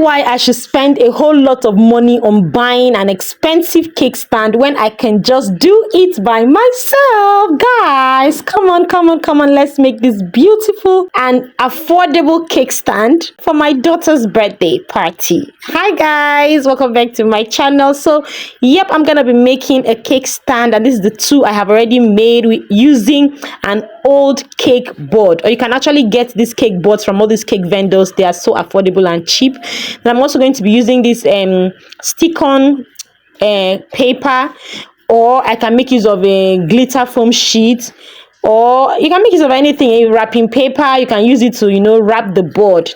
why I should spend a whole lot of money on buying an expensive cake stand when I can just do it by myself. Guys, come on, let's make this beautiful and affordable cake stand for my daughter's birthday party. Hi guys, welcome back to my channel. So yep, I'm gonna be making a cake stand, and this is the two I have already made with using an old cake board, or you can actually get these cake boards from all these cake vendors. They are so affordable and cheap. And I'm also going to be using this stick-on paper, or I can make use of a glitter foam sheet, or you can make use of anything, a wrapping paper. You can use it to wrap the board.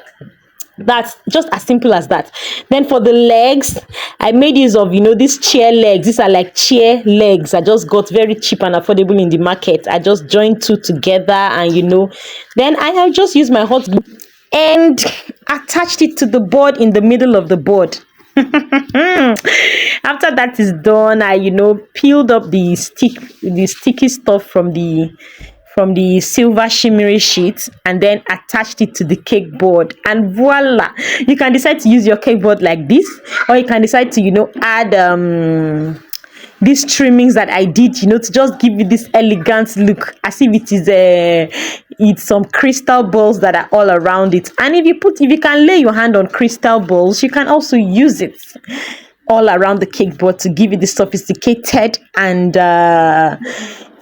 That's just as simple as that. Then for the legs, I made use of these chair legs. These are like chair legs. I just got very cheap and affordable in the market. I just joined two together, and then I have just used my hot glue and attached it to the board in the middle of the board. After that is done, I peeled up the sticky stuff from the silver shimmery sheet, and then attached it to the cake board, and voila, you can decide to use your cake board like this, or you can decide to add these trimmings that I did to just give you this elegant look, as if it is it's some crystal balls that are all around it. And if you can lay your hand on crystal balls, you can also use it all around the cake board to give it this sophisticated and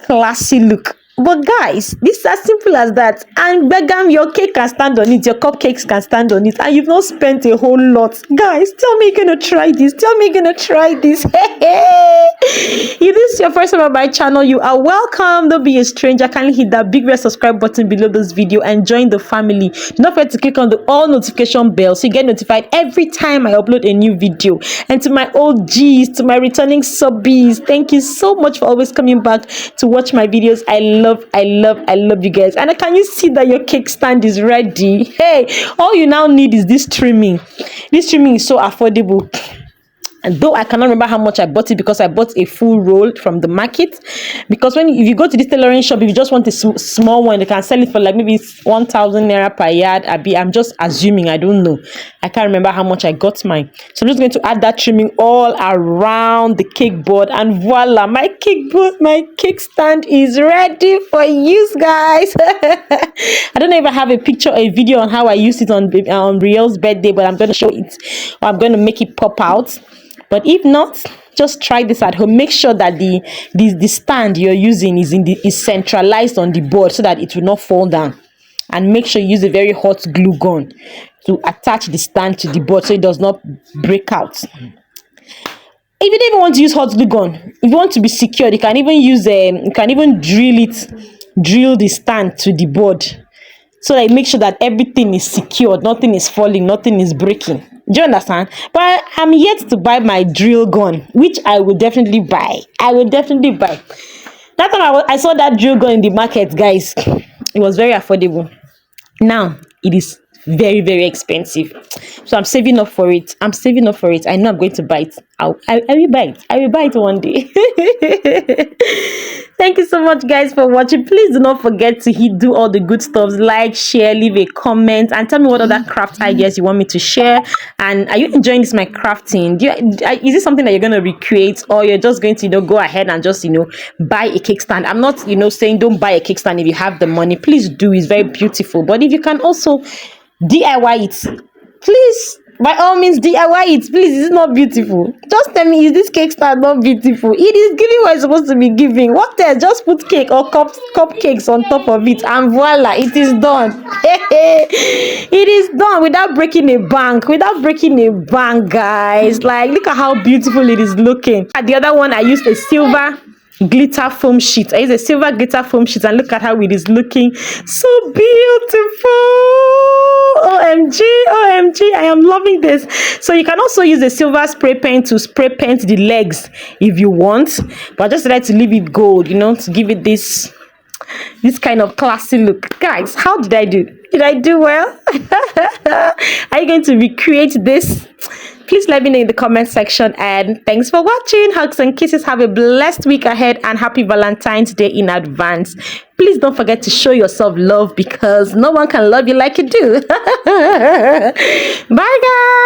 classy look. But guys, this is as simple as that, and begam, your cake can stand on it, your cupcakes can stand on it, and you've not spent a whole lot. Guys, tell me you're gonna try this. If this is your first time on my channel, you are welcome. Don't be a stranger. Kindly hit that big red subscribe button below this video and join the family. Do not forget to click on the all notification bell so you get notified every time I upload a new video. And to my OGs, to my returning subbies, thank you so much for always coming back to watch my videos. I love you guys. And can you see that your cake stand is ready? Hey, all you now need is this trimming. This trimming is so affordable. And though I cannot remember how much I bought it, because I bought a full roll from the market. Because if you go to this tailoring shop, if you just want a small one, they can sell it for like maybe 1,000 naira per yard. I'm just assuming, I don't know. I can't remember how much I got mine. So I'm just going to add that trimming all around the cake board, and voila, my cake board, my cake stand is ready for use, guys. I don't know if I have a picture or a video on how I used it on Riel's birthday, but I'm going to show it, or I'm going to make it pop out. But if not, just try this at home. Make sure that the stand you're using is centralized on the board so that it will not fall down. And make sure you use a very hot glue gun to attach the stand to the board so it does not break out. If you don't even want to use hot glue gun, if you want to be secured, you can even use drill the stand to the board, so that it makes sure that everything is secured, nothing is falling, nothing is breaking. Do you understand? But I'm yet to buy my drill gun, which I will definitely buy. That time I saw that drill gun in the market, guys. It was very affordable. Now it is very, very expensive. So I'm saving up for it. I know I'm going to buy it. I will buy it. I will buy it one day. Thank you so much, guys, for watching. Please do not forget to do all the good stuff. Like, share, leave a comment, and tell me what other craft ideas you want me to share. And are you enjoying my crafting? Is it something that you're going to recreate, or you're just going to go ahead and just buy a cake stand? I'm not saying don't buy a cake stand if you have the money. Please do. It's very beautiful. But if you can also DIY it, please, by all means, DIY it. Please, it's not beautiful. Just tell me, is this cake stand not beautiful? It is giving what it's supposed to be giving. What else? Just put cake or cupcakes on top of it, and voila, it is done. It is done without breaking a bank. Guys. Like, look at how beautiful it is looking. At the other one, I used a silver glitter foam sheet. I use a silver glitter foam sheet, and look at how it is looking. So beautiful. OMG, I am loving this. So you can also use a silver spray paint to spray paint the legs if you want, but I just like to leave it gold, to give it this kind of classy look. Guys, how did I do? Did I do well? Are you going to recreate this? Please let me know in the comment section, and thanks for watching. Hugs and kisses. Have a blessed week ahead, and happy Valentine's Day in advance. Please don't forget to show yourself love, because no one can love you like you do. Bye guys.